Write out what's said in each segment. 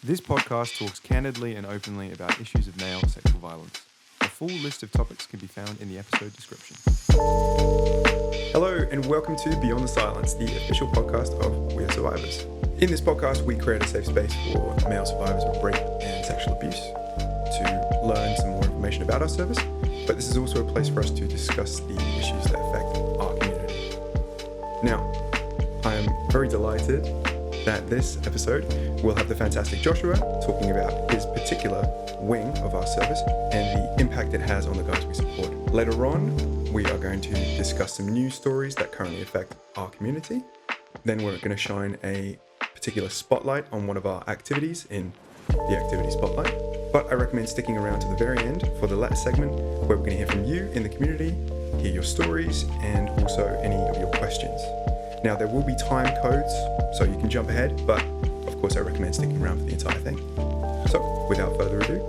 This podcast talks candidly and openly about issues of male sexual violence. A full list of topics can be found in the episode description. Hello and welcome to Beyond the Silence, the official podcast of We Are Survivors. In this podcast, we create a safe space for male survivors of rape and sexual abuse to learn some more information about our service, but this is also a place for us to discuss the issues that affect our community. Now, I am very delighted that this episode will have the fantastic Joshua talking about his particular wing of our service and the impact it has on the guys we support. Later on, we are going to discuss some news stories that currently affect our community. Then we're going to shine a particular spotlight on one of our activities in the activity spotlight. But I recommend sticking around to the very end for the last segment where we're going to hear from you in the community, hear your stories, and also any of your questions. Now, there will be time codes, so you can jump ahead, but of course I recommend sticking around for the entire thing. So, without further ado,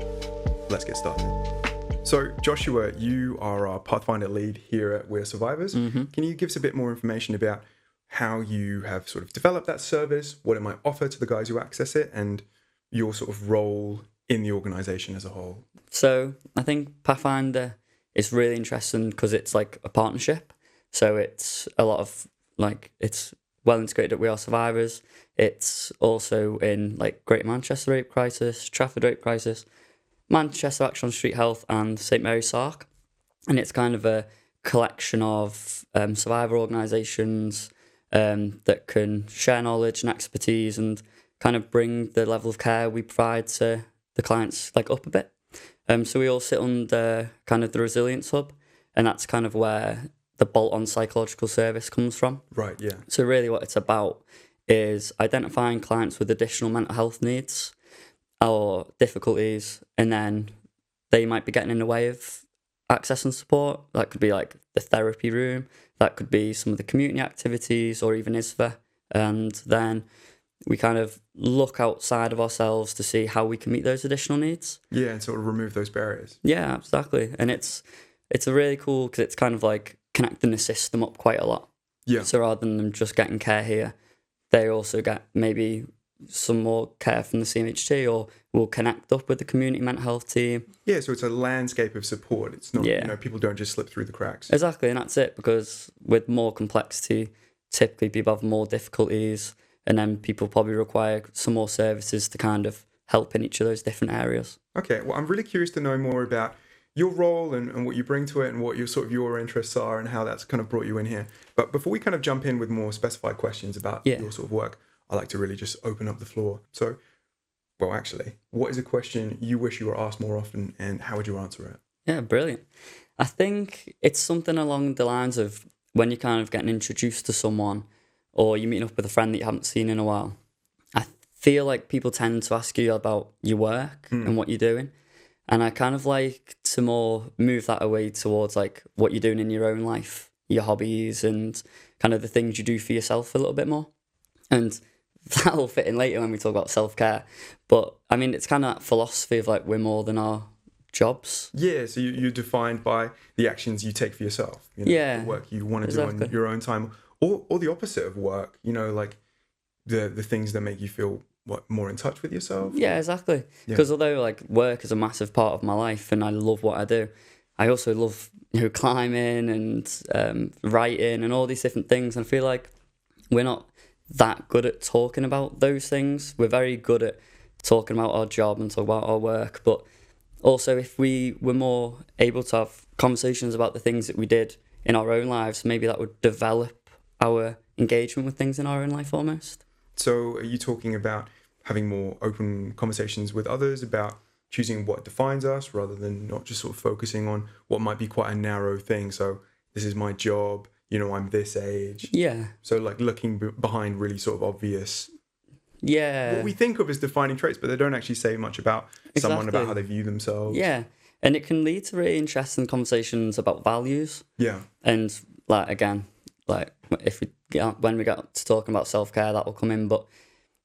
let's get started. So, Joshua, you are our Pathfinder lead here at We're Survivors. Mm-hmm. Can you give us a bit more information about how you have sort of developed that service, what it might offer to the guys who access it, and your sort of role in the organisation as a whole? So I think Pathfinder is really interesting because it's like a partnership. So it's a lot of it's well integrated at We Are Survivors. It's also in like Greater Manchester Rape Crisis, Trafford Rape Crisis, Manchester Action on Street Health, and St Mary's Sark. And it's kind of a collection of survivor organisations that can share knowledge and expertise and kind of bring the level of care we provide to the clients like up a bit. So we all sit under kind of the Resilience Hub, and that's kind of where the bolt-on psychological service comes from. Right, yeah. So really what it's about is identifying clients with additional mental health needs or difficulties, and then they might be getting in the way of access and support. That could be like the therapy room, that could be some of the community activities, or even ISVA. And then we kind of look outside of ourselves to see how we can meet those additional needs. Yeah, and sort of remove those barriers. Yeah, exactly. And it's a really cool, because it's kind of like connecting the system up quite a lot. Yeah. So rather than them just getting care here, they also get maybe some more care from the CMHT, or will connect up with the community mental health team. Yeah, so it's a landscape of support. It's not, people don't just slip through the cracks. Exactly, and that's it, because with more complexity, typically people have more difficulties, and then people probably require some more services to kind of help in each of those different areas. Okay, well, I'm really curious to know more about your role and what you bring to it and what your sort of your interests are and how that's kind of brought you in here. But before we kind of jump in with more specified questions about your sort of work, I like to really just open up the floor. So, well, actually, what is a question you wish you were asked more often, and how would you answer it? Yeah, brilliant. I think it's something along the lines of when you're kind of getting introduced to someone, or you're meeting up with a friend that you haven't seen in a while. I feel like people tend to ask you about your work and what you're doing. And I kind of like to more move that away towards like what you're doing in your own life, your hobbies, and kind of the things you do for yourself a little bit more. And that'll fit in later when we talk about self-care. But I mean, it's kind of that philosophy of like we're more than our jobs. Yeah, so you're defined by the actions you take for yourself. The work you want to do on your own time. Or the opposite of work, like the things that make you feel more in touch with yourself. Yeah, exactly. Because although like work is a massive part of my life and I love what I do, I also love climbing and writing and all these different things. And I feel like we're not that good at talking about those things. We're very good at talking about our job and talk about our work, but also if we were more able to have conversations about the things that we did in our own lives, maybe that would develop our engagement with things in our own life almost. So are you talking about having more open conversations with others about choosing what defines us rather than not just sort of focusing on what might be quite a narrow thing? So this is my job, I'm this age. Yeah. So like looking behind really sort of obvious, what we think of as defining traits, but they don't actually say much about someone, about how they view themselves. Yeah. And it can lead to really interesting conversations about values. Yeah. And when we get to talking about self-care, that will come in, but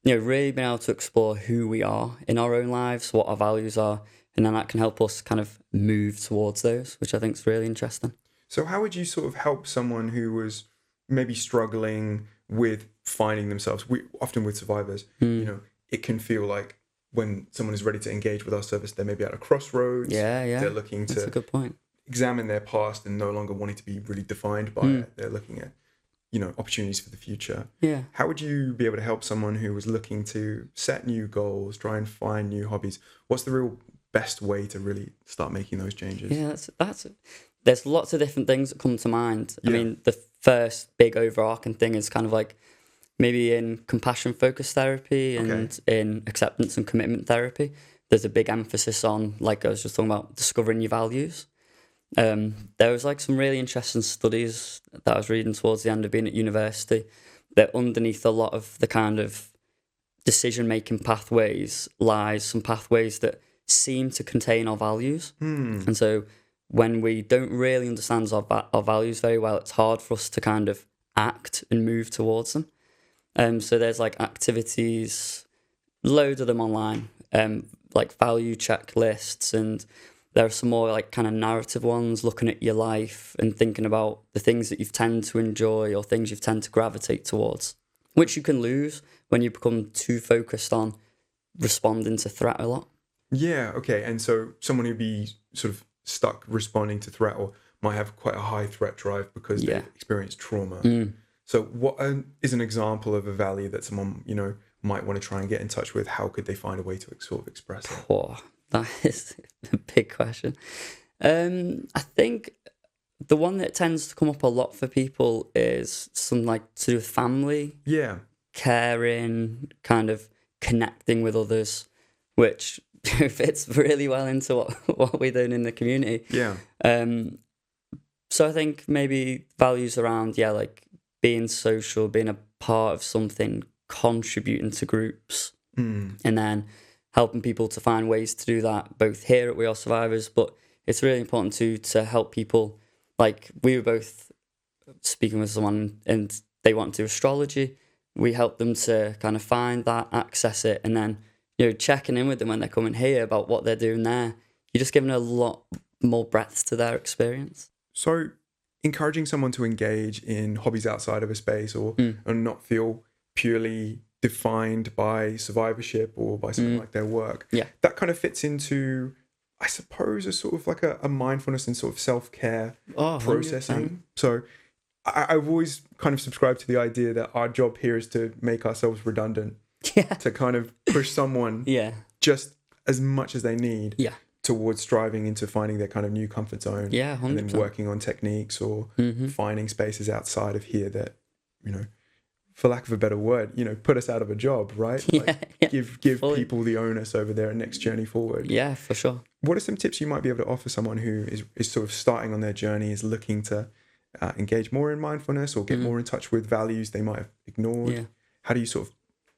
really being able to explore who we are in our own lives, what our values are, and then that can help us kind of move towards those, which I think is really interesting. So how would you sort of help someone who was maybe struggling with finding themselves? Often with survivors, it can feel like when someone is ready to engage with our service, they may be at a crossroads. Yeah. They're looking That's a to good point. examine their past and no longer wanting to be really defined by it. They're looking at, opportunities for the future. Yeah. How would you be able to help someone who was looking to set new goals, try and find new hobbies? What's the real best way to really start making those changes? Yeah, that's there's lots of different things that come to mind. Yeah. I mean, the first big overarching thing is kind of like maybe in compassion focused therapy and in acceptance and commitment therapy, there's a big emphasis on, like I was just talking about, discovering your values. There was like some really interesting studies that I was reading towards the end of being at university, that underneath a lot of the kind of decision-making pathways lies some pathways that seem to contain our values. And so when we don't really understand our values very well, it's hard for us to kind of act and move towards them. So there's like activities, loads of them online, like value checklists, and there are some more like kind of narrative ones, looking at your life and thinking about the things that you tend to enjoy or things you tend to gravitate towards, which you can lose when you become too focused on responding to threat a lot. Yeah, okay. And so someone who'd be sort of stuck responding to threat or might have quite a high threat drive because they've experienced trauma. So what is an example of a value that someone, might want to try and get in touch with? How could they find a way to sort of express it? Oh, that is a big question. I think the one that tends to come up a lot for people is something like to do with family. Yeah. Caring, kind of connecting with others, which fits really well into what we're doing in the community. Yeah. So I think maybe values around, like being social, being a part of something, contributing to groups, and then helping people to find ways to do that, both here at We Are Survivors, but it's really important to help people. Like, we were both speaking with someone and they want to do astrology. We help them to kind of find that, access it, and then, checking in with them when they're coming here about what they're doing there. You're just giving a lot more breadth to their experience. So encouraging someone to engage in hobbies outside of a space or not feel purely defined by survivorship or by something like their work. Yeah. That kind of fits into, I suppose, a sort of like a mindfulness and sort of self-care processing. 100%. So I've always kind of subscribed to the idea that our job here is to make ourselves redundant. To kind of push someone just as much as they need towards striving into finding their kind of new comfort zone. 100%. And then working on techniques or finding spaces outside of here that, for lack of a better word, put us out of a job, right? Give people the onus over their next journey forward. Yeah, for sure. What are some tips you might be able to offer someone who is sort of starting on their journey, is looking to engage more in mindfulness or get more in touch with values they might have ignored? Yeah. How do you sort of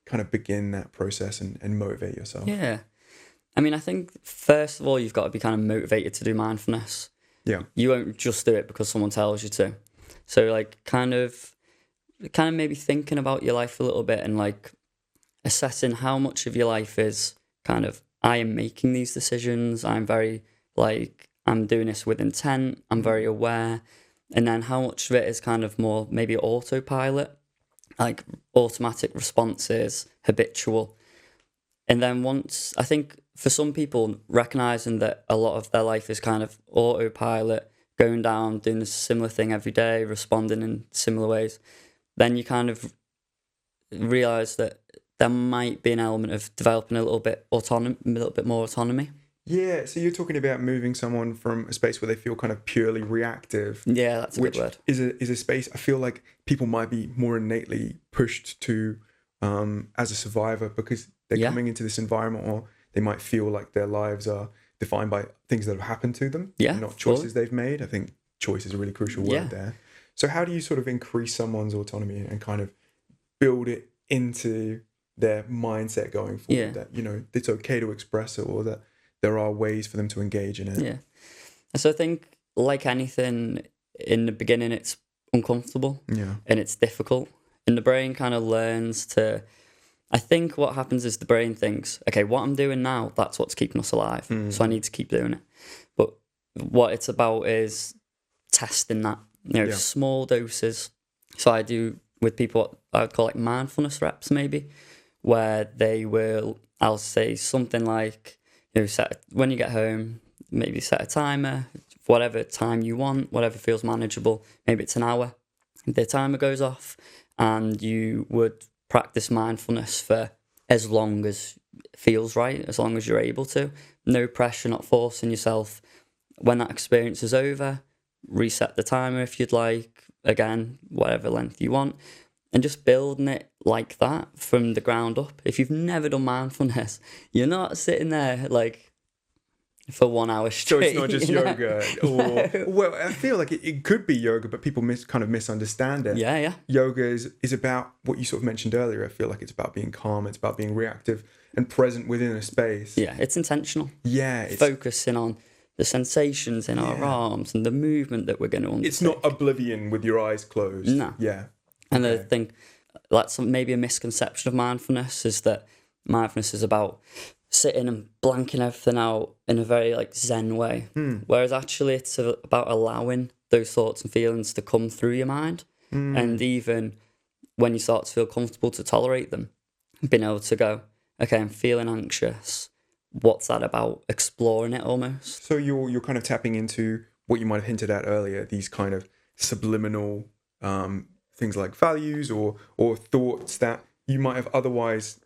kind of begin that process and motivate yourself? Yeah. I mean, I think first of all, you've got to be kind of motivated to do mindfulness. Yeah. You won't just do it because someone tells you to. So like kind of maybe thinking about your life a little bit and like assessing how much of your life is kind of, I am making these decisions. I'm very like, I'm doing this with intent. I'm very aware. And then how much of it is kind of more maybe autopilot, like automatic responses, habitual. And then once, I think for some people, recognizing that a lot of their life is kind of autopilot, going down, doing a similar thing every day, responding in similar ways, then you kind of realize that there might be an element of developing a little bit more autonomy. Yeah, so you're talking about moving someone from a space where they feel kind of purely reactive. Yeah, that's a good word. Is a space I feel like people might be more innately pushed to as a survivor, because they're coming into this environment, or they might feel like their lives are defined by things that have happened to them, not choices they've made. I think choice is a really crucial word there. So how do you sort of increase someone's autonomy and kind of build it into their mindset going forward, that, it's okay to express it, or that there are ways for them to engage in it? Yeah. So I think, like anything, in the beginning, it's uncomfortable and it's difficult. And the brain kind of learns to, I think what happens is the brain thinks, okay, what I'm doing now, that's what's keeping us alive. So I need to keep doing it. But what it's about is testing that, small doses. So I do with people what I would call like mindfulness reps, maybe, where I'll say something like, when you get home, maybe set a timer, whatever time you want, whatever feels manageable. Maybe it's an hour. The timer goes off, and you would practice mindfulness for as long as it feels right, as long as you're able to. No pressure, not forcing yourself. When that experience is over, reset the timer if you'd like, again, whatever length you want, and just building it like that from the ground up. If you've never done mindfulness, you're not sitting there like for 1 hour straight. So it's not just yoga. Well, I feel like it could be yoga, but people kind of misunderstand it. Yeah. Yoga is about what you sort of mentioned earlier. I feel like it's about being calm. It's about being reactive and present within a space. Yeah, it's intentional. Yeah. It's focusing on the sensations in our arms and the movement that we're going to undertake. It's not oblivion with your eyes closed. No. Yeah. And the thing, that's maybe a misconception of mindfulness, is that mindfulness is about sitting and blanking everything out in a very like Zen way. Whereas actually it's about allowing those thoughts and feelings to come through your mind. And even when you start to feel comfortable to tolerate them, being able to go, okay, I'm feeling anxious. What's that about? Exploring it almost. So you're kind of tapping into what you might have hinted at earlier, these kind of subliminal things like values or thoughts that you might have otherwise,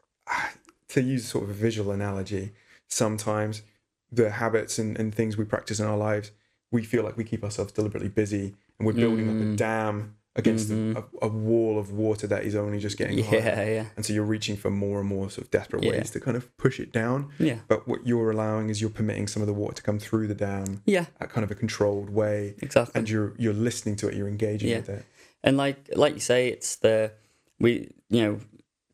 to use sort of a visual analogy, sometimes the habits and things we practice in our lives, we feel like we keep ourselves deliberately busy and we're building up a dam against a wall of water that is only just getting higher. Yeah. And so you're reaching for more and more sort of desperate ways to kind of push it down. Yeah. But what you're allowing is you're permitting some of the water to come through the dam. Yeah. At kind of a controlled way. Exactly. And you're listening to it, you're engaging with it. And like you say, it's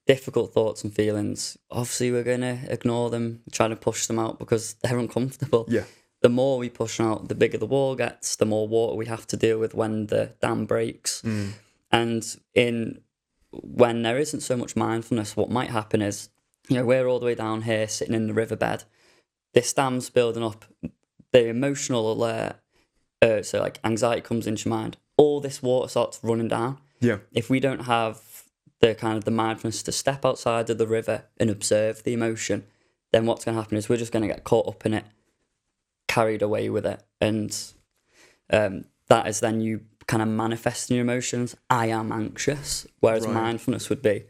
difficult thoughts and feelings. Obviously, we're going to ignore them, try to push them out because they're uncomfortable. Yeah. The more we push them out, the bigger the wall gets, the more water we have to deal with when the dam breaks. And when there isn't so much mindfulness, what might happen is, we're all the way down here sitting in the riverbed. This dam's building up. The emotional alert, so like anxiety comes into your mind. All this water starts running down. Yeah. If we don't have the mindfulness to step outside of the river and observe the emotion, then what's going to happen is we're just going to get caught up in it, carried away with it. And that is then you kind of manifesting your emotions. I am anxious. Whereas mindfulness would be,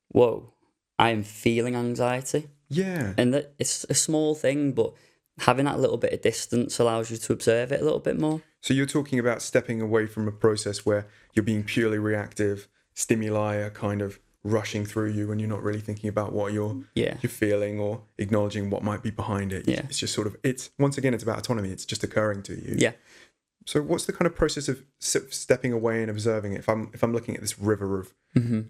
whoa, I am feeling anxiety. Yeah. And that it's a small thing, but having that little bit of distance allows you to observe it a little bit more. So you're talking about stepping away from a process where you're being purely reactive, stimuli are kind of rushing through you and you're not really thinking about what you're feeling or acknowledging what might be behind it. Yeah. It's just sort of, once again, it's about autonomy. It's just occurring to you. Yeah. So what's the kind of process of stepping away and observing it? If I'm looking at this river of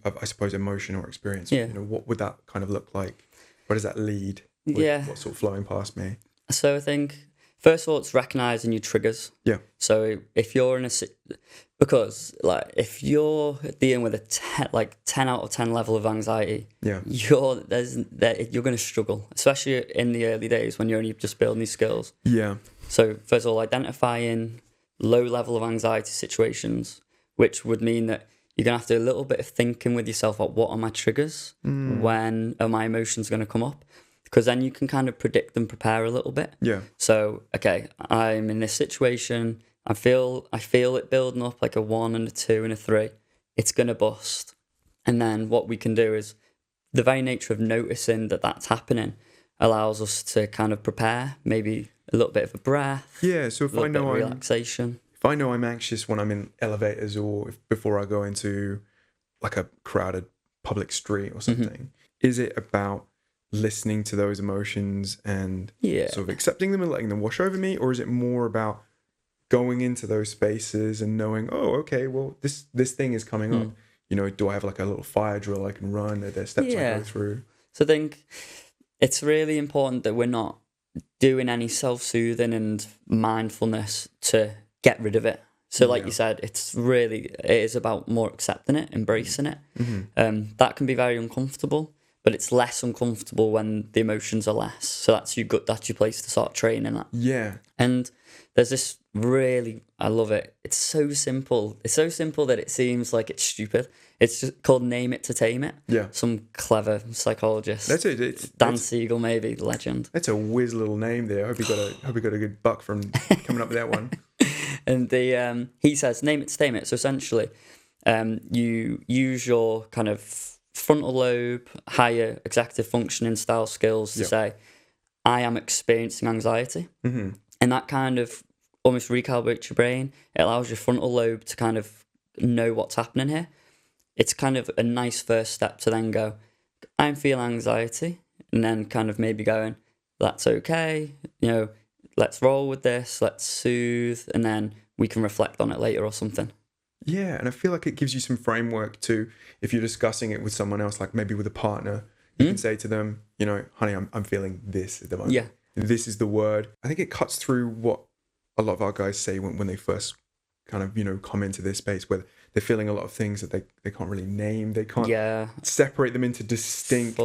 I suppose, emotion or experience, what would that kind of look like? Where does that lead? What's sort of flowing past me? So I think, first of all, it's recognizing your triggers. Yeah. So if you're because if you're dealing with a 10 out of 10 level of anxiety, you're going to struggle, especially in the early days when you're only just building these skills. Yeah. So first of all, identifying low level of anxiety situations, which would mean that you're going to have to do a little bit of thinking with yourself about what are my triggers, when are my emotions going to come up. Because then you can kind of predict and prepare a little bit. Yeah. So, okay, I'm in this situation. I feel it building up like a 1 and a 2 and a 3. It's going to bust. And then what we can do is the very nature of noticing that that's happening allows us to kind of prepare, maybe a little bit of a breath. Yeah, so if I know relaxation. If I know I'm anxious when I'm in elevators or before I go into like a crowded public street or something, is it about listening to those emotions and sort of accepting them and letting them wash over me, or is it more about going into those spaces and knowing, oh, okay, well, this thing is coming up. Do I have like a little fire drill I can run? Are there steps I go through? So I think it's really important that we're not doing any self-soothing and mindfulness to get rid of it. So like you said, it is about more accepting it, embracing it. That can be very uncomfortable. But it's less uncomfortable when the emotions are less. So that's your place to start training that. Yeah. And there's this I love it. It's so simple. It's so simple that it seems like it's stupid. It's just called Name It to Tame It. Yeah. Some clever psychologist. That's it. Dan Siegel, maybe, legend. That's a whiz little name there. I hope you got a good buck from coming up with that one. And he says, name it to tame it. So essentially, you use your kind of frontal lobe, higher executive functioning style skills to say, I am experiencing anxiety. Mm-hmm. And that kind of almost recalibrates your brain. It allows your frontal lobe to kind of know what's happening here. It's kind of a nice first step to then go, I'm feeling anxiety. And then kind of maybe going, that's okay. Let's roll with this. Let's soothe. And then we can reflect on it later or something. Yeah, and I feel like it gives you some framework to, if you're discussing it with someone else, like maybe with a partner, you can say to them, honey, I'm feeling this at the moment. Yeah. This is the word. I think it cuts through what a lot of our guys say when they first kind of, come into this space where they're feeling a lot of things that they can't really name. They can't separate them into distinct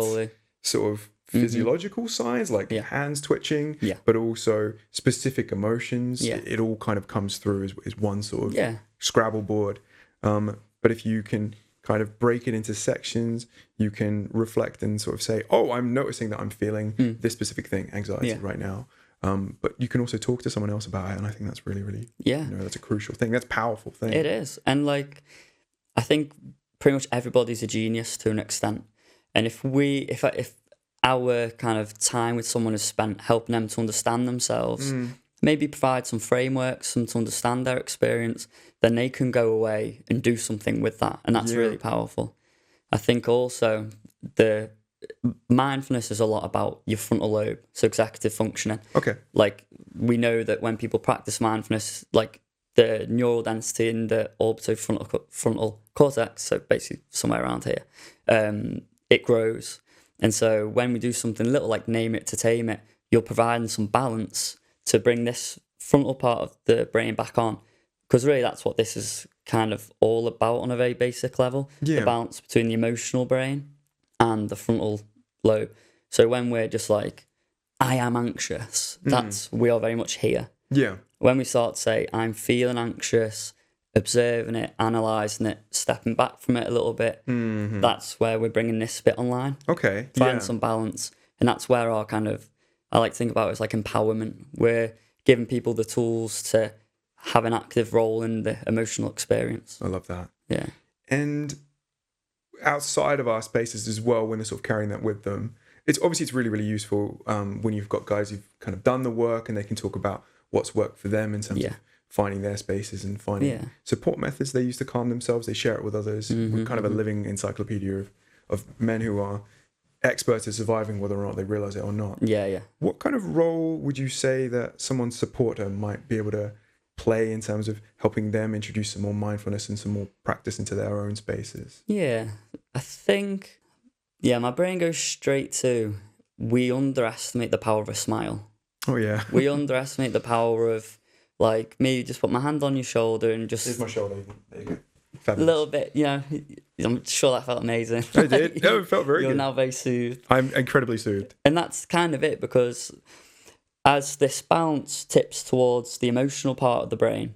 sort of physiological signs like hands twitching, but also specific emotions. Yeah. It all kind of comes through as one sort of Scrabble board. But if you can kind of break it into sections, you can reflect and sort of say, oh, I'm noticing that I'm feeling this specific thing, anxiety right now. But you can also talk to someone else about it. And I think that's really, really, that's a crucial thing. That's a powerful thing. It is. And I think pretty much everybody's a genius to an extent. And if our kind of time with someone is spent helping them to understand themselves, maybe provide some frameworks, some to understand their experience, then they can go away and do something with that. And that's really powerful. I think also the mindfulness is a lot about your frontal lobe, so executive functioning. Okay. We know that when people practice mindfulness, the neural density in the orbitofrontal cortex, so basically somewhere around here, it grows. And so when we do something little like name it to tame it, you're providing some balance to bring this frontal part of the brain back on. Because really that's what this is kind of all about on a very basic level. The balance between the emotional brain and the frontal lobe. So when we're just like, I am anxious, we are very much here. Yeah. When we start to say, I'm feeling anxious, observing it, analysing it, stepping back from it a little bit, that's where we're bringing this bit online. Okay. Find some balance. And that's where our kind of, I like to think about it as like empowerment. We're giving people the tools to have an active role in the emotional experience. I love that. Yeah. And outside of our spaces as well, when they're sort of carrying that with them, it's really, really useful when you've got guys who've kind of done the work and they can talk about what's worked for them in terms of finding their spaces and finding support methods they use to calm themselves. They share it with others. We're kind of a living encyclopedia of men who are experts at surviving, whether or not they realize it or not. Yeah. What kind of role would you say that someone's supporter might be able to play in terms of helping them introduce some more mindfulness and some more practice into their own spaces? Yeah, I think, my brain goes straight to, we underestimate the power of a smile. Oh, yeah. We underestimate the power of, me just put my hand on your shoulder and just... Here's my shoulder. There you go. A Fabulous. little bit, I'm sure that felt amazing. I did. No, it felt very good. You're now very soothed. I'm incredibly soothed. And that's kind of it, because as this bounce tips towards the emotional part of the brain,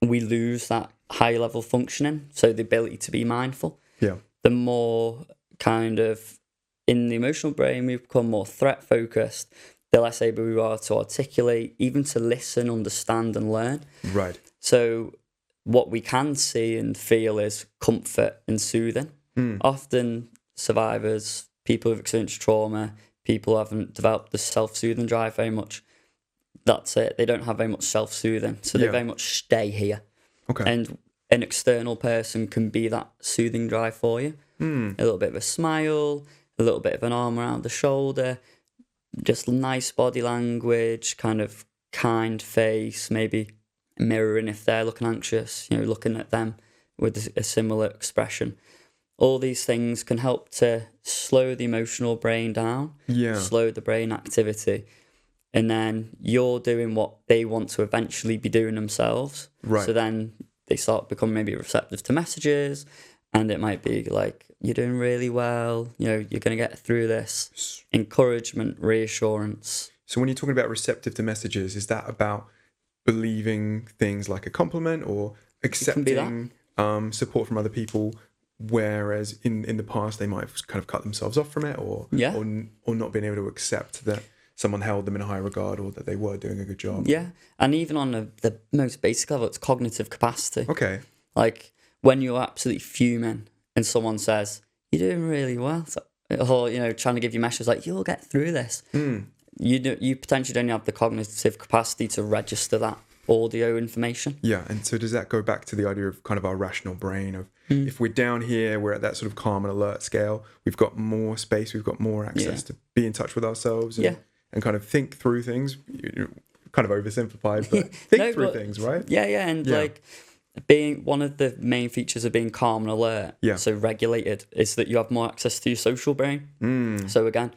we lose that high level functioning, so the ability to be mindful. Yeah. The more kind of in the emotional brain we become more threat focused, the less able we are to articulate, even to listen, understand and learn. Right. So what we can see and feel is comfort and soothing. Often survivors, people who've experienced trauma, people who haven't developed the self-soothing drive very much, that's it. They don't have very much self-soothing. So they very much stay here. Okay. And an external person can be that soothing drive for you. A little bit of a smile, a little bit of an arm around the shoulder, just nice body language, kind of kind face, maybe mirroring if they're looking anxious, looking at them with a similar expression. All these things can help to slow the emotional brain down, slow the brain activity, and then you're doing what they want to eventually be doing themselves. Right. So then they start becoming maybe receptive to messages, and it might be like, you're doing really well, you're going to get through this. Encouragement, reassurance. So when you're talking about receptive to messages, is that about believing things like a compliment or accepting support from other people whereas in the past they might have kind of cut themselves off from it, or not been able to accept that someone held them in high regard or that they were doing a good job. Yeah, and even on the most basic level, it's cognitive capacity. Okay. Like when you're absolutely fuming and someone says, "You're doing really well," or trying to give you messages like, "You'll get through this." You potentially don't have the cognitive capacity to register that audio information. Yeah, and so does that go back to the idea of kind of our rational brain of if we're down here, we're at that sort of calm and alert scale, we've got more space, we've got more access to be in touch with ourselves and kind of think through things, kind of oversimplified, but think through things, right? Yeah, and like being one of the main features of being calm and alert, so regulated, is that you have more access to your social brain. So again,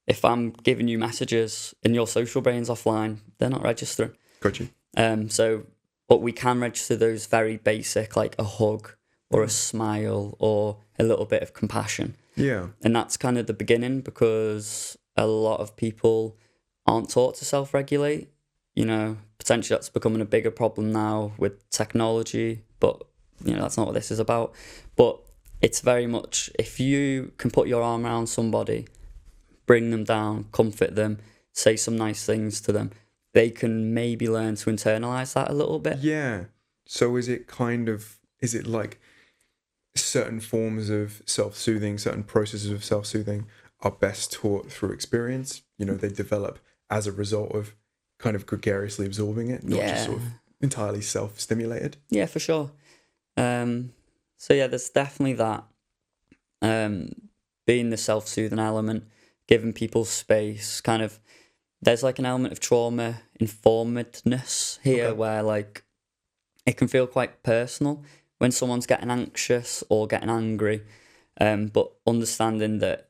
if I'm giving you messages and your social brain's offline, they're not registering. Got you. But we can register those very basic, like a hug or a smile or a little bit of compassion. Yeah. And that's kind of the beginning, because a lot of people aren't taught to self-regulate. Potentially that's becoming a bigger problem now with technology, but that's not what this is about. But it's very much, if you can put your arm around somebody, bring them down, comfort them, say some nice things to them, they can maybe learn to internalize that a little bit. Yeah. So is it like certain forms of self-soothing, certain processes of self-soothing are best taught through experience? They develop as a result of kind of gregariously absorbing it, not just sort of entirely self-stimulated? Yeah, for sure. There's definitely that. Being the self-soothing element, giving people space, kind of, there's like an element of trauma informedness here where like it can feel quite personal when someone's getting anxious or getting angry, but understanding that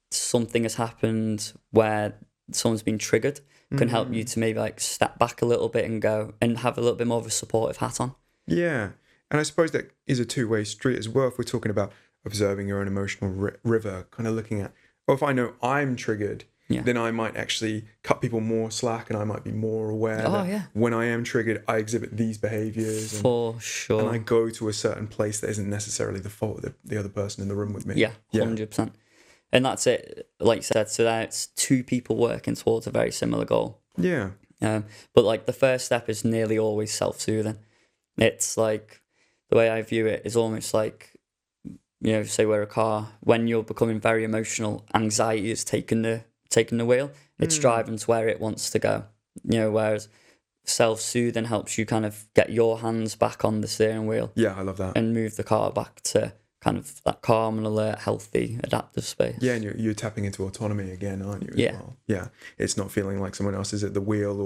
something has happened where someone's been triggered can help you to maybe like step back a little bit and go and have a little bit more of a supportive hat on. Yeah. And I suppose that is a two-way street as well. If we're talking about observing your own emotional river, kind of looking at, if I know I'm triggered, then I might actually cut people more slack, and I might be more aware that when I am triggered, I exhibit these behaviours. For sure. And I go to a certain place that isn't necessarily the fault of the other person in the room with me. Yeah, 100%. And that's it, like you said, so that's two people working towards a very similar goal. Yeah. But like the first step is nearly always self-soothing. It's like, the way I view it is almost like, say we're a car, when you're becoming very emotional, anxiety is taking the wheel. It's driving to where it wants to go. Whereas self-soothing helps you kind of get your hands back on the steering wheel. Yeah, I love that. And move the car back to kind of that calm and alert, healthy, adaptive space. Yeah, and you're tapping into autonomy again, aren't you? As well? Yeah. It's not feeling like someone else is at the wheel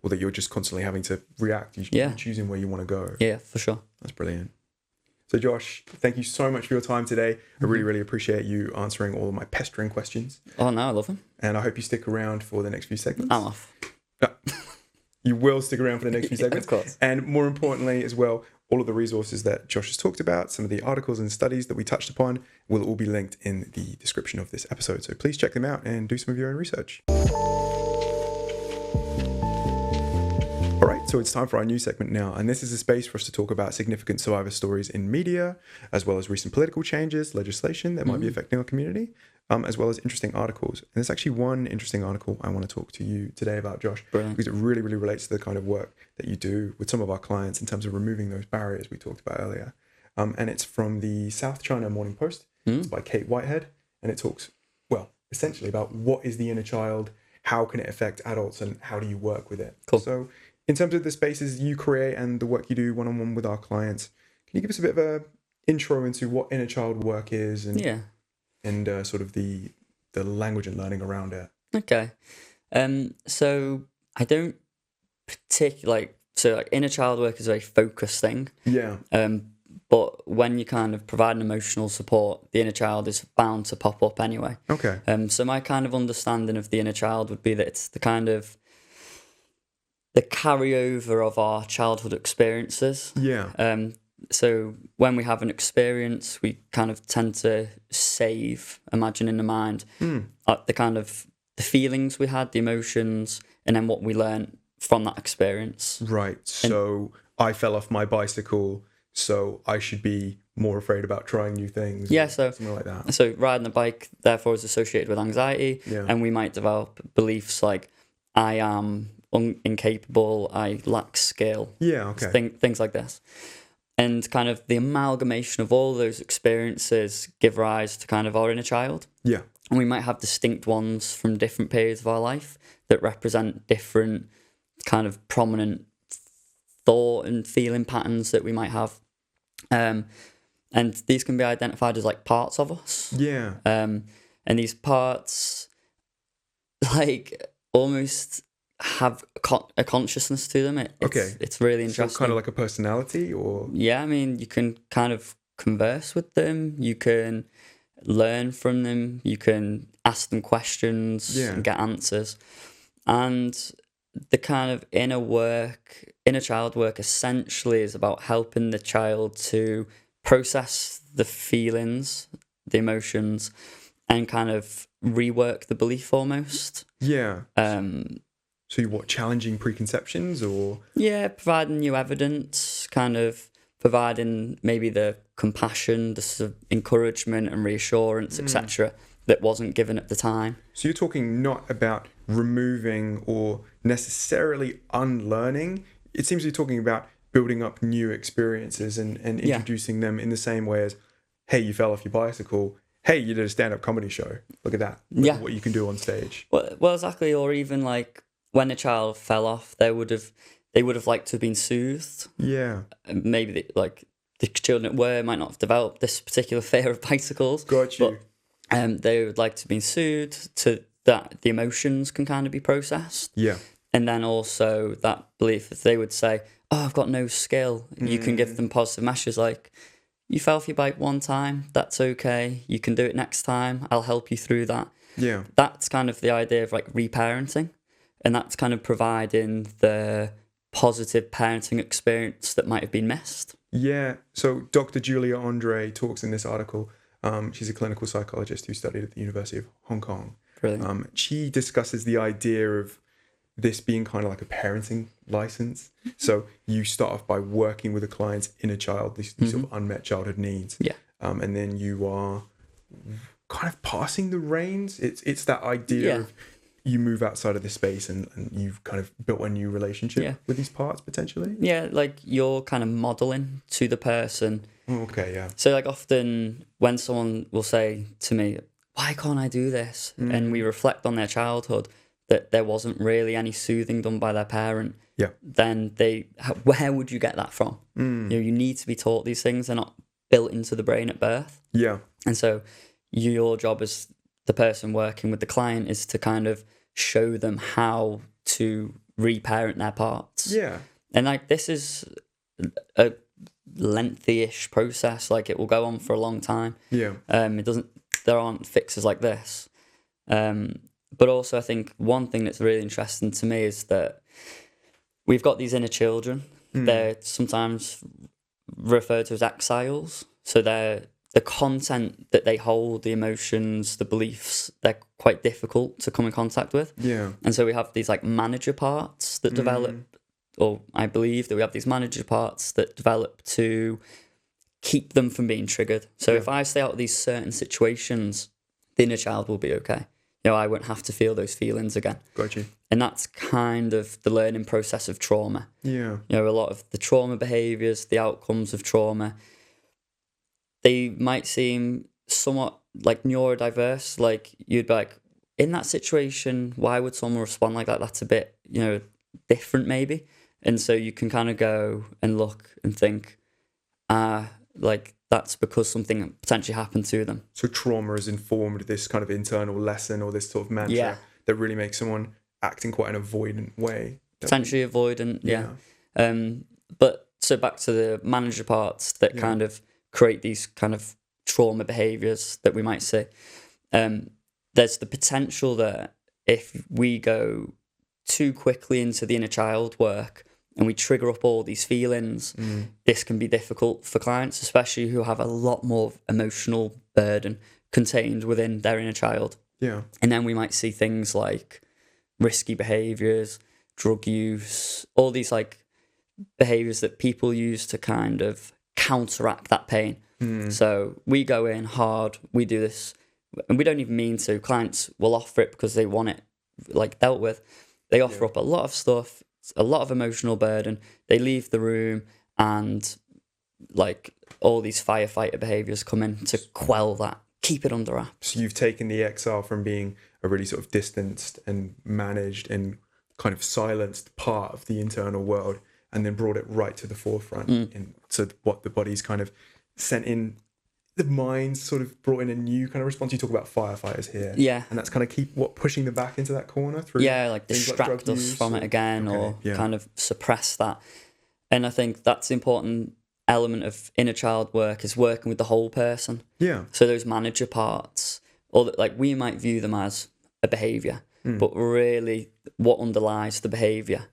or that you're just constantly having to react. You're choosing where you want to go. Yeah, for sure. That's brilliant. So Josh, thank you so much for your time today. I really, really appreciate you answering all of my pestering questions. Oh, no, I love them. And I hope you stick around for the next few segments. I'm off. You will stick around for the next few segments. Of course. And more importantly as well, all of the resources that Josh has talked about, some of the articles and studies that we touched upon, will all be linked in the description of this episode. So please check them out and do some of your own research. All right, so it's time for our new segment now, and this is a space for us to talk about significant survivor stories in media, as well as recent political changes, legislation that might be affecting our community, as well as interesting articles. And there's actually one interesting article I want to talk to you today about, Josh, because it really, really relates to the kind of work that you do with some of our clients in terms of removing those barriers we talked about earlier. And it's from the South China Morning Post. It's by Kate Whitehead, and it talks, essentially about what is the inner child, how can it affect adults, and how do you work with it. Cool. So in terms of the spaces you create and the work you do one-on-one with our clients, can you give us a bit of a intro into what inner child work is and sort of the language and learning around it? Okay. So I don't particularly inner child work is a very focused thing. Yeah. But when you kind of provide an emotional support, the inner child is bound to pop up anyway. Okay. So my kind of understanding of the inner child would be that it's the kind of the carryover of our childhood experiences. Yeah. So when we have an experience, we kind of tend to imagine in the mind, the kind of the feelings we had, the emotions, and then what we learned from that experience. Right. So I fell off my bicycle, so I should be more afraid about trying new things. Yeah, or so something like that. So riding a bike, therefore, is associated with anxiety, Yeah. and we might develop beliefs like, I am incapable, I lack skill, Yeah, okay. things like this. And kind of the amalgamation of all those experiences give rise to kind of our inner child. Yeah. And we might have distinct ones from different periods of our life that represent different kind of prominent thought and feeling patterns that we might have. And these can be identified as like parts of us. Yeah. And these parts like almost have a consciousness to them. It's really interesting. So kind of like a personality, or? Yeah, I mean, you can kind of converse with them. You can learn from them. You can ask them questions and get answers. And the kind of inner child work essentially is about helping the child to process the feelings, the emotions, and kind of rework the belief almost. Yeah. So you challenging preconceptions, or? Yeah, providing new evidence, kind of providing maybe the compassion, the sort of encouragement and reassurance, etc., that wasn't given at the time. So you're talking not about removing or necessarily unlearning. It seems you're talking about building up new experiences and introducing them in the same way as, hey, you fell off your bicycle. Hey, you did a stand-up comedy show. Look at that. Look at what you can do on stage. Well, exactly. Or even like when a child fell off, they would have liked to have been soothed. Yeah. Maybe the children at work might not have developed this particular fear of bicycles. Got you. But they would like to be soothed to that the emotions can kind of be processed. Yeah. And then also that belief that they would say, oh, I've got no skill. You can give them positive messages like, you fell off your bike one time, that's okay. You can do it next time. I'll help you through that. Yeah. That's kind of the idea of like reparenting. And that's kind of providing the positive parenting experience that might have been missed. Yeah. So Dr. Julia Andre talks in this article. She's a clinical psychologist who studied at the University of Hong Kong. Brilliant. She discusses the idea of this being kind of like a parenting license. So you start off by working with a client's inner child, these sort of unmet childhood needs. Yeah. And then you are kind of passing the reins. It's that idea of you move outside of this space and you've kind of built a new relationship with these parts potentially. Yeah, like you're kind of modeling to the person. Oh, okay, yeah. So like often when someone will say to me, why can't I do this? And we reflect on their childhood, that there wasn't really any soothing done by their parent. Yeah. Then where would you get that from? You need to be taught these things. They're not built into the brain at birth. Yeah. And so your job as the person working with the client is to kind of show them how to reparent their parts. Yeah. And like this is a lengthy-ish process. Like it will go on for a long time. Yeah. There aren't fixes like this. But also I think one thing that's really interesting to me is that we've got these inner children. They're sometimes referred to as exiles. So they're the content that they hold, the emotions, the beliefs, they're quite difficult to come in contact with. Yeah. And so we have these like manager parts that develop, or I believe that we have these manager parts that develop to keep them from being triggered. So if I stay out of these certain situations, the inner child will be okay. I won't have to feel those feelings again. Got you. And that's kind of the learning process of trauma. Yeah. A lot of the trauma behaviours, the outcomes of trauma, they might seem somewhat like neurodiverse. Like you'd be like, in that situation, why would someone respond like that? That's a bit, different maybe. And so you can kind of go and look and think, like that's because something potentially happened to them. So trauma has informed this kind of internal lesson or this sort of mantra that really makes someone act in quite an avoidant way. Potentially avoidant, yeah. But so back to the manager parts that kind of create these kind of trauma behaviours that we might see. There's the potential that if we go too quickly into the inner child work and we trigger up all these feelings, this can be difficult for clients, especially who have a lot more emotional burden contained within their inner child. Yeah. And then we might see things like risky behaviours, drug use, all these like behaviours that people use to kind of counteract that pain. So we go in hard, we do this, and we don't even mean to. Clients will offer it because they want it like dealt with. They offer up a lot of stuff, a lot of emotional burden. They leave the room, and like all these firefighter behaviors come in to quell that, keep it under wraps. So you've taken the exile from being a really sort of distanced and managed and kind of silenced part of the internal world, and then brought it right to the forefront. And so what the body's kind of sent in, the mind's sort of brought in a new kind of response. You talk about firefighters here. Yeah. And that's kind of pushing them back into that corner through. Yeah, like things distract drug us use from it again, or yeah. kind of suppress that. And I think that's the important element of inner child work, is working with the whole person. Yeah. So those manager parts, or like we might view them as a behaviour, but really what underlies the behaviour,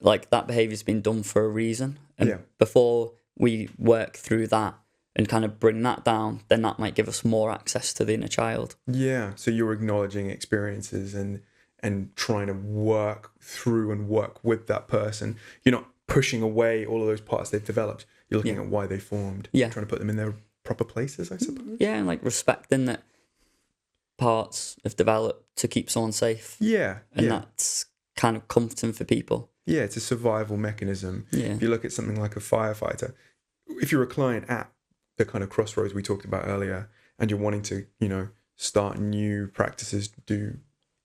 like that behaviour's been done for a reason. And before we work through that and kind of bring that down, then that might give us more access to the inner child. Yeah. So you're acknowledging experiences and trying to work through and work with that person. You're not pushing away all of those parts they've developed. You're looking at why they formed. Yeah. Trying to put them in their proper places, I suppose. Yeah, and like respecting that parts have developed to keep someone safe. Yeah. And that's kind of comforting for people. Yeah, it's a survival mechanism. Yeah. If you look at something like a firefighter, if you're a client at the kind of crossroads we talked about earlier, and you're wanting to, start new practices,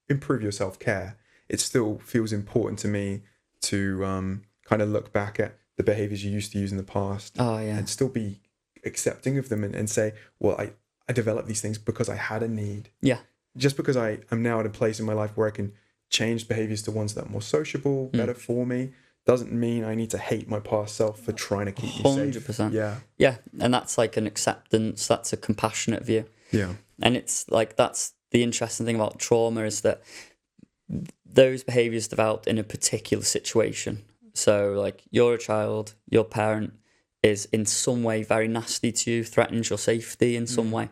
improve your self-care, it still feels important to me to kind of look back at the behaviors you used to use in the past. Oh, yeah. And still be accepting of them and say, well, I developed these things because I had a need. Yeah. Just because I am now at a place in my life where I can change behaviors to ones that are more sociable, better for me, doesn't mean I need to hate my past self for trying to keep me safe. 100%. Yeah. Yeah. And that's like an acceptance, that's a compassionate view. Yeah. And it's like, that's the interesting thing about trauma, is that those behaviors developed in a particular situation. So like you're a child, your parent is in some way very nasty to you, threatens your safety in some way.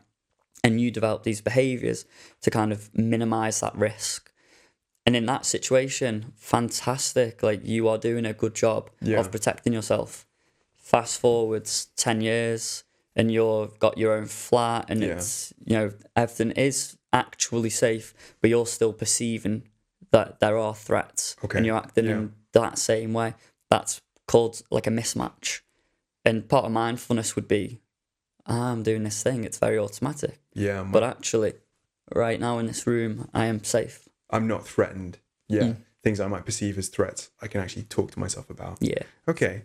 And you develop these behaviors to kind of minimize that risk. And in that situation, fantastic. Like you are doing a good job of protecting yourself. Fast forwards 10 years and you've got your own flat and it's, everything is actually safe, but you're still perceiving that there are threats and you're acting in that same way. That's called like a mismatch. And part of mindfulness would be, I'm doing this thing, it's very automatic. Yeah. But actually, right now in this room, I am safe. I'm not threatened. Yeah. Things I might perceive as threats, I can actually talk to myself about. Yeah. Okay.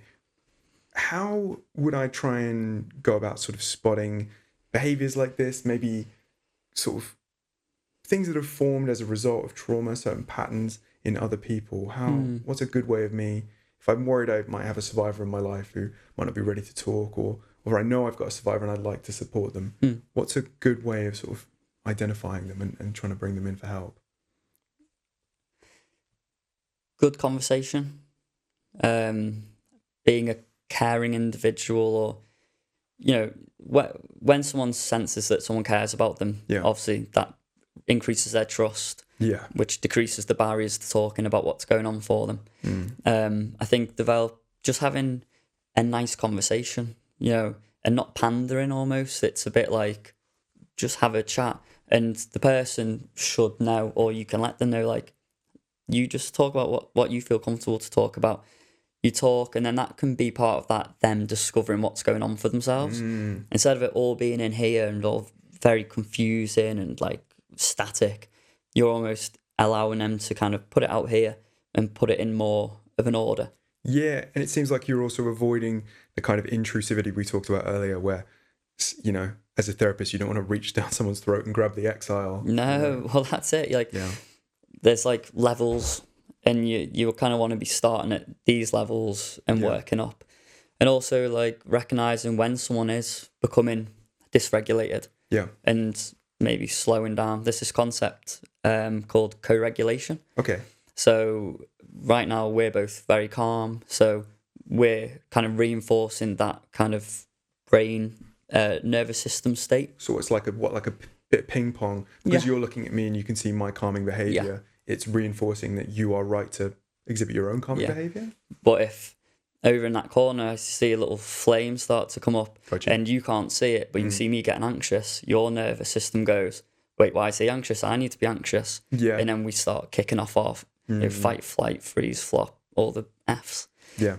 How would I try and go about sort of spotting behaviors like this? Maybe sort of things that have formed as a result of trauma, certain patterns in other people. What's a good way of me, if I'm worried I might have a survivor in my life who might not be ready to talk, or I know I've got a survivor and I'd like to support them. What's a good way of sort of identifying them and trying to bring them in for help? Good conversation, being a caring individual, or, when someone senses that someone cares about them, obviously that increases their trust, which decreases the barriers to talking about what's going on for them. I think just having a nice conversation, and not pandering almost. It's a bit like just have a chat, and the person should know, or you can let them know, like, you just talk about what you feel comfortable to talk about. You talk, and then that can be part of that, them discovering what's going on for themselves. Instead of it all being in here and all very confusing and like static, you're almost allowing them to kind of put it out here and put it in more of an order. Yeah, and it seems like you're also avoiding the kind of intrusivity we talked about earlier, where, as a therapist, you don't want to reach down someone's throat and grab the exile. No, well, that's it. Like, there's like levels, and you kind of want to be starting at these levels and working up. And also like recognizing when someone is becoming dysregulated. Yeah. And maybe slowing down. There's this concept called co-regulation. Okay. So right now we're both very calm. So we're kind of reinforcing that kind of brain nervous system state. So it's like a bit of ping pong, because you're looking at me and you can see my calming behavior. It's reinforcing that you are right to exhibit your own calming behavior. But if over in that corner, I see a little flame start to come up, Gotcha. and you can't see it, but you can see me getting anxious. Your nervous system goes, wait, why is he anxious? I need to be anxious. Yeah. And then we start kicking off fight, flight, freeze, flop, all the Fs. Yeah.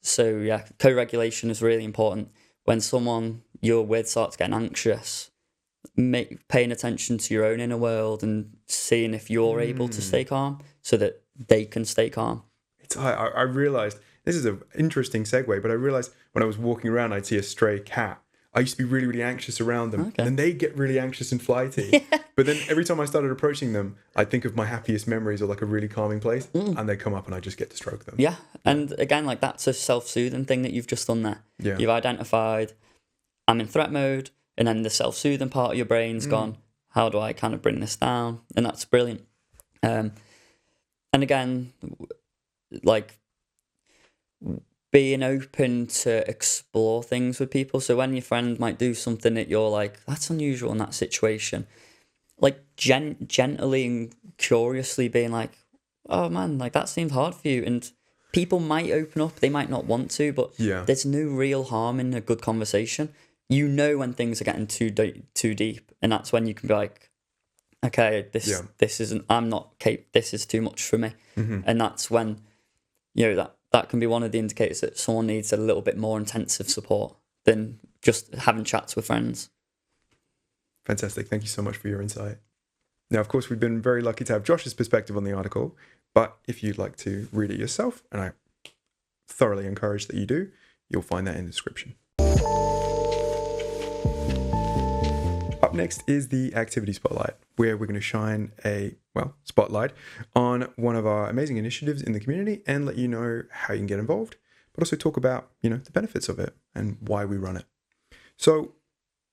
So yeah, co-regulation is really important. When someone you're with starts getting anxious, paying attention to your own inner world and seeing if you're able to stay calm so that they can stay calm. I realized, this is an interesting segue, but I realized when I was walking around, I'd see a stray cat. I used to be really, really anxious around them. Okay. And they get really anxious and flighty. Yeah. But then every time I started approaching them, I'd think of my happiest memories or like a really calming place, and they come up and I just get to stroke them. Yeah. And again, like that's a self-soothing thing that you've just done there. Yeah. You've identified, I'm in threat mode, and then the self-soothing part of your brain's gone, how do I kind of bring this down? And that's brilliant. And again, like being open to explore things with people. So when your friend might do something that you're like, that's unusual in that situation, like gently and curiously being like, oh man, like that seemed hard for you. And people might open up, they might not want to, but there's no real harm in a good conversation. You know when things are getting too deep, and that's when you can be like, okay, this isn't, I'm not capable, this is too much for me. And that's when, you know, that can be one of the indicators that someone needs a little bit more intensive support than just having chats with friends. Fantastic. Thank you so much for your insight. Now, of course, we've been very lucky to have Josh's perspective on the article, but if you'd like to read it yourself, and I thoroughly encourage that you do, you'll find that in the description. Up next is the activity spotlight, where we're going to shine a spotlight on one of our amazing initiatives in the community and let you know how you can get involved, but also talk about, the benefits of it and why we run it. So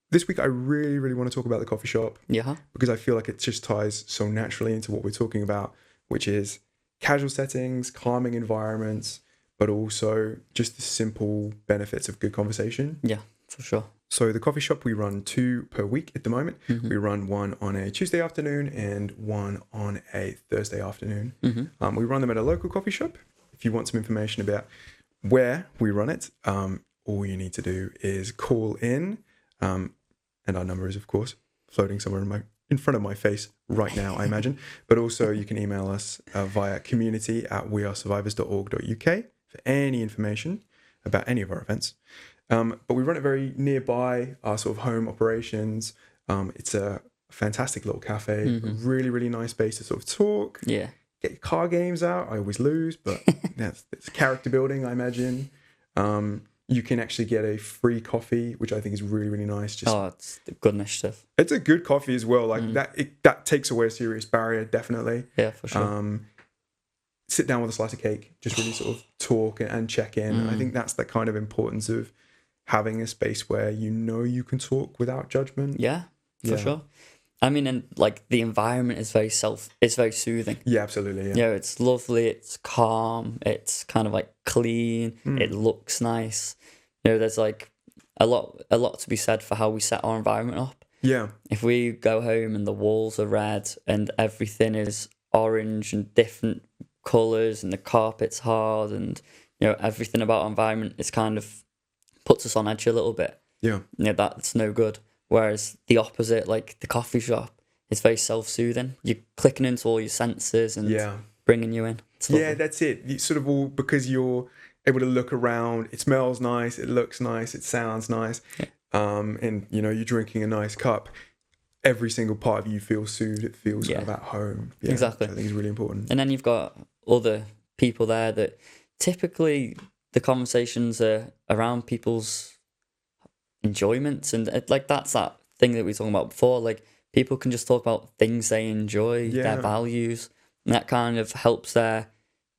this week, I really, really want to talk about the coffee shop because I feel like it just ties so naturally into what we're talking about, which is casual settings, calming environments, but also just the simple benefits of good conversation. Yeah, for sure. So the coffee shop, we run 2 per week at the moment. We run one on a Tuesday afternoon and one on a Thursday afternoon. We run them at a local coffee shop. If you want some information about where we run it, all you need to do is call in. And our number is, of course, floating somewhere in front of my face right now, I imagine. But also you can email us via community@wearesurvivors.org.uk for any information about any of our events. But we run it very nearby our sort of home operations. It's a fantastic little cafe, a really, really nice space to sort of talk. Yeah. Get your card games out. I always lose, but it's character building, I imagine. You can actually get a free coffee, which I think is really, really nice. It's a good initiative. It's a good coffee as well. Like that takes away a serious barrier, definitely. Yeah, for sure. Sit down with a slice of cake, just really sort of talk and check in. I think that's the kind of importance of having a space where you can talk without judgment. Yeah, for sure. I mean, and like the environment is very soothing. Yeah, absolutely. Yeah. It's lovely, it's calm, it's kind of like clean, it looks nice. There's like a lot to be said for how we set our environment up. Yeah. If we go home and the walls are red and everything is orange and different colours and the carpet's hard and everything about our environment is kind of puts us on edge a little bit. Yeah. That's no good. Whereas the opposite, like the coffee shop, is very self-soothing. You're clicking into all your senses and bringing you in. Yeah, that's it. You sort of all, because you're able to look around, it smells nice, it looks nice, it sounds nice. Yeah. And you're drinking a nice cup. Every single part of you feels soothed. It feels kind of at home. Yeah, exactly. I think it's really important. And then you've got other people there that typically the conversations are around people's enjoyments, and that's that thing that we were talking about before. Like people can just talk about things they enjoy, their values, and that kind of helps their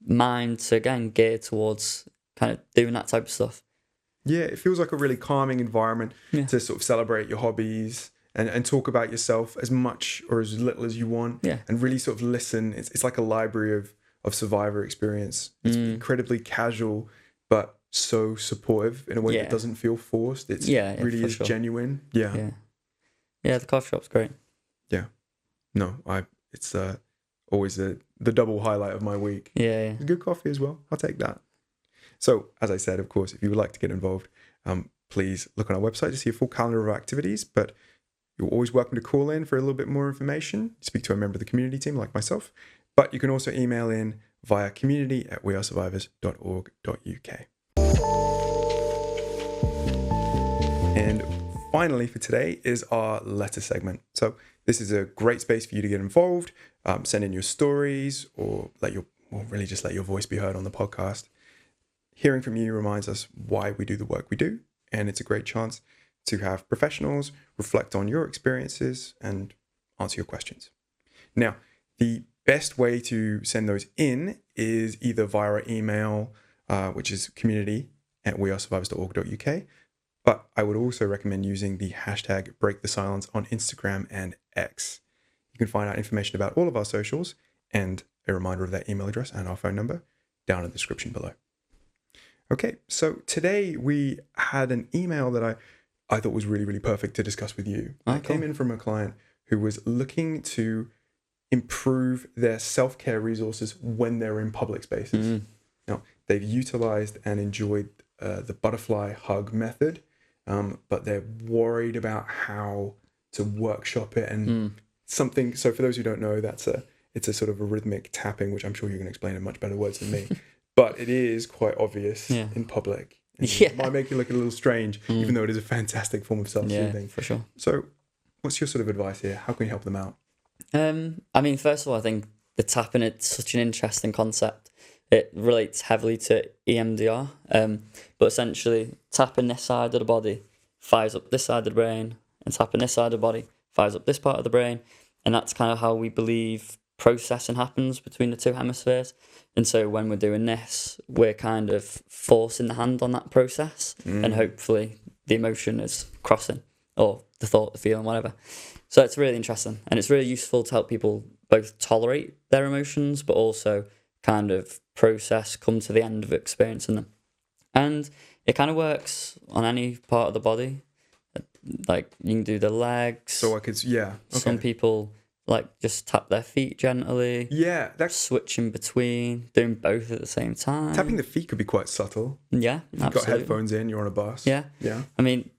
mind to again gear towards kind of doing that type of stuff. Yeah, it feels like a really calming environment to sort of celebrate your hobbies and talk about yourself as much or as little as you want, and really sort of listen. It's like a library of Survivor experience. It's incredibly casual, but so supportive in a way that doesn't feel forced. It's really is genuine. Yeah, the coffee shop's great. Yeah, no, it's always the double highlight of my week. Yeah. Good coffee as well. I'll take that. So, as I said, of course, if you would like to get involved, please look on our website to see a full calendar of activities. But you're always welcome to call in for a little bit more information, speak to a member of the community team like myself. But you can also email in via community@wearesurvivors.org.uk. And finally for today is our letter segment. So this is a great space for you to get involved, send in your stories, or really just let your voice be heard on the podcast. Hearing from you reminds us why we do the work we do, and it's a great chance to have professionals reflect on your experiences and answer your questions. Now, the best way to send those in is either via our email, which is community@wearesurvivors.org.uk, but I would also recommend using the hashtag #BreakTheSilence on Instagram and X. You can find out information about all of our socials and a reminder of that email address and our phone number down in the description below. Okay, so today we had an email that I thought was really, really perfect to discuss with you. It came in from a client who was looking to improve their self-care resources when they're in public spaces. Now, they've utilized and enjoyed the butterfly hug method, but they're worried about how to workshop it and something. So for those who don't know, it's a sort of a rhythmic tapping, which I'm sure you can explain in much better words than me. But it is quite obvious in public. It might make you look a little strange, even though it is a fantastic form of self-soothing. Yeah, for sure. So what's your sort of advice here? How can you help them out? I mean, first of all, I think the tapping, it's such an interesting concept. It relates heavily to EMDR, but essentially tapping this side of the body fires up this side of the brain, and tapping this side of the body fires up this part of the brain, and that's kind of how we believe processing happens between the two hemispheres. And so when we're doing this, we're kind of forcing the hand on that process, and hopefully the emotion is crossing, or the thought, the feeling, whatever. So it's really interesting, and it's really useful to help people both tolerate their emotions, but also kind of process, come to the end of experiencing them. And it kind of works on any part of the body. Like you can do the legs. So Some people just tap their feet gently. Yeah, that's switching between, doing both at the same time. Tapping the feet could be quite subtle. Yeah, if you've got headphones in, you're on a bus. Yeah. Yeah. I mean,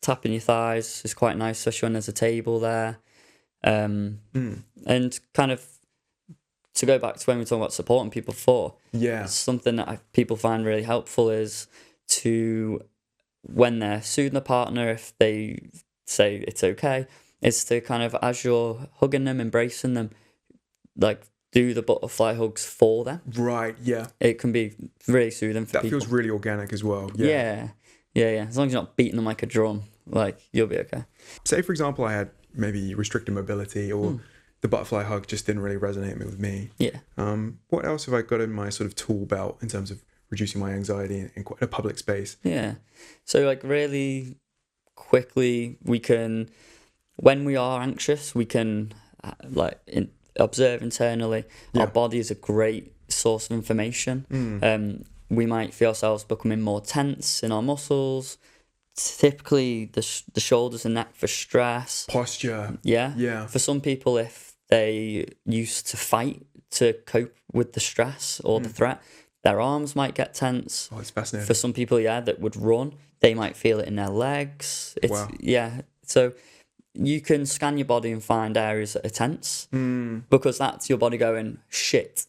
tapping your thighs is quite nice, especially when there's a table there. And kind of to go back to when we were talking about supporting people before. Yeah. Something that people find really helpful is to, when they're soothing a partner, if they say it's okay, is to kind of, as you're hugging them, embracing them, do the butterfly hugs for them. Right, yeah. It can be really soothing for people. That feels really organic as well. Yeah. As long as you're not beating them like a drum, you'll be okay. Say, for example, I had maybe restricted mobility, or the butterfly hug just didn't really resonate with me. Yeah. What else have I got in my sort of tool belt in terms of reducing my anxiety in quite a public space? Yeah. So, really quickly, we can, when we are anxious, we can observe internally. Our body is a great source of information. We might feel ourselves becoming more tense in our muscles. Typically, the shoulders and neck for stress. Posture. Yeah. For some people, if they used to fight to cope with the stress or the threat, their arms might get tense. Oh, it's fascinating. For some people, that would run, they might feel it in their legs. Wow. Yeah. So you can scan your body and find areas that are tense, because that's your body going, shit,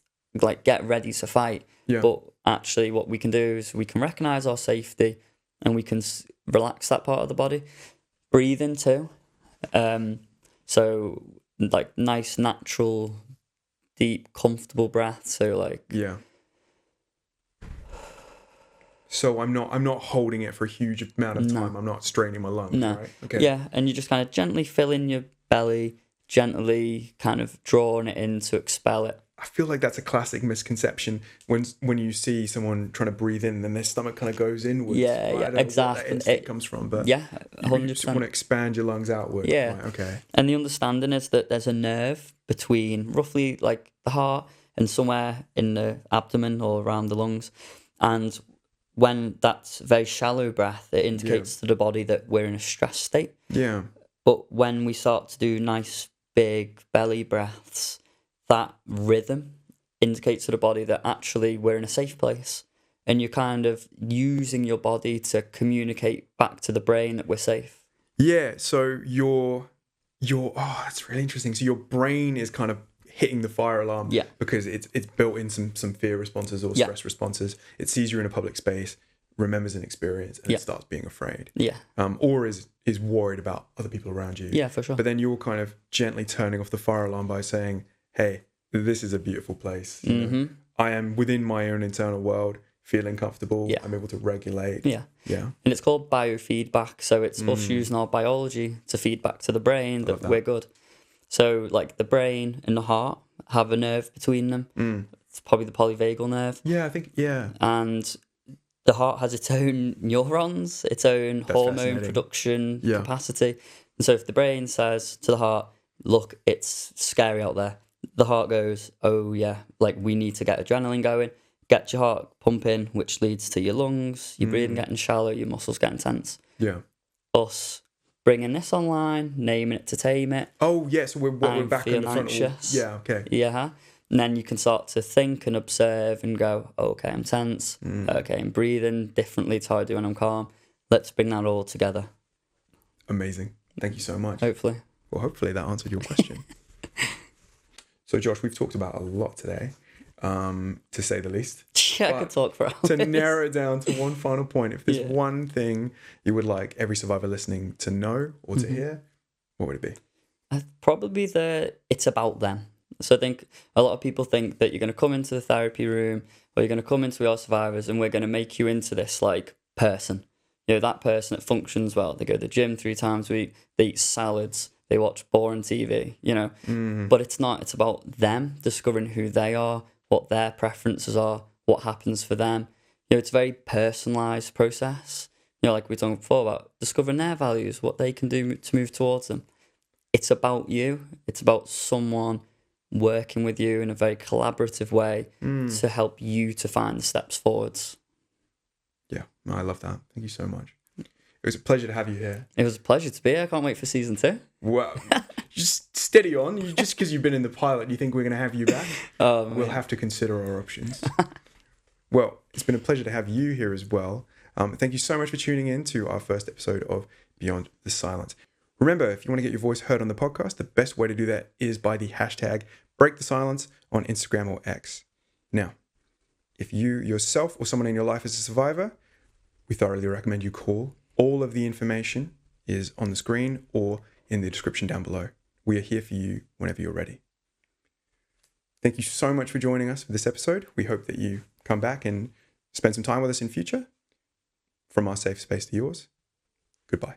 get ready to fight. Yeah. But actually what we can do is we can recognize our safety, and we can relax that part of the body. Breathing too. So nice, natural, deep, comfortable breath. So yeah. So I'm not holding it for a huge amount of time. I'm not straining my lungs. No. Right? Okay. Yeah, and you just kind of gently fill in your belly, gently kind of drawing it in to expel it. I feel like that's a classic misconception when you see someone trying to breathe in, then their stomach kind of goes inwards. Yeah, right? I don't know exactly. where that instinct comes from, but 100%. You just want to expand your lungs outward. Yeah. Right, okay. And the understanding is that there's a nerve between roughly the heart and somewhere in the abdomen or around the lungs, and when that's very shallow breath, it indicates to the body that we're in a stress state. Yeah. But when we start to do nice big belly breaths, that rhythm indicates to the body that actually we're in a safe place. and you're kind of using your body to communicate back to the brain that we're safe. Yeah, so that's really interesting. So your brain is kind of hitting the fire alarm because it's built in some fear responses or stress responses. It sees you're in a public space, remembers an experience, and it starts being afraid. Yeah. Or is worried about other people around you. Yeah, for sure. But then you're kind of gently turning off the fire alarm by saying, hey, this is a beautiful place. You know, I am within my own internal world, feeling comfortable. Yeah. I'm able to regulate. Yeah. Yeah. And it's called biofeedback. So it's us using our biology to feed back to the brain that we're good. So like the brain and the heart have a nerve between them. It's probably the polyvagal nerve. Yeah, I think, And the heart has its own neurons, its own hormone production capacity. And so if the brain says to the heart, look, it's scary out there, the heart goes, oh yeah, like we need to get adrenaline going, get your heart pumping, which leads to your lungs, your breathing getting shallow, your muscles getting tense. Yeah. Us bringing this online, naming it to tame it. Oh, yes, we're back in the front. Anxious. Yeah, okay. Yeah. And then you can start to think and observe and go, okay, I'm tense. Okay, I'm breathing differently to how I do when I'm calm. Let's bring that all together. Amazing. Thank you so much. Hopefully. Well, hopefully that answered your question. So, Josh, we've talked about a lot today, to say the least. Yeah, I could talk for hours. To narrow it down to one final point, if there's one thing you would like every survivor listening to know or to hear, what would it be? Probably it's about them. So I think a lot of people think that you're going to come into the therapy room or you're going to come into our survivors and we're going to make you into this like person. You know, that person that functions well. They go to the gym 3 times a week. They eat salads. They watch boring TV, you know. But it's not. It's about them discovering who they are, what their preferences are, what happens for them. You know, it's a very personalised process. You know, like we talked before about discovering their values, what they can do to move towards them. It's about you. It's about someone working with you in a very collaborative way to help you to find the steps forwards. Yeah, no, I love that. Thank you so much. It was a pleasure to have you here. It was a pleasure to be here. I can't wait for season 2. Well, just steady on. Just because you've been in the pilot, you think we're going to have you back? We'll have to consider our options. Well, it's been a pleasure to have you here as well. Thank you so much for tuning in to our first episode of Beyond the Silence. Remember, if you want to get your voice heard on the podcast, the best way to do that is by the hashtag #BreakTheSilence on Instagram or X. Now, if you yourself or someone in your life is a survivor, we thoroughly recommend you call. All of the information is on the screen or in the description down below. We are here for you whenever you're ready. Thank you so much for joining us for this episode. We hope that you come back and spend some time with us in future. From our safe space to yours, goodbye.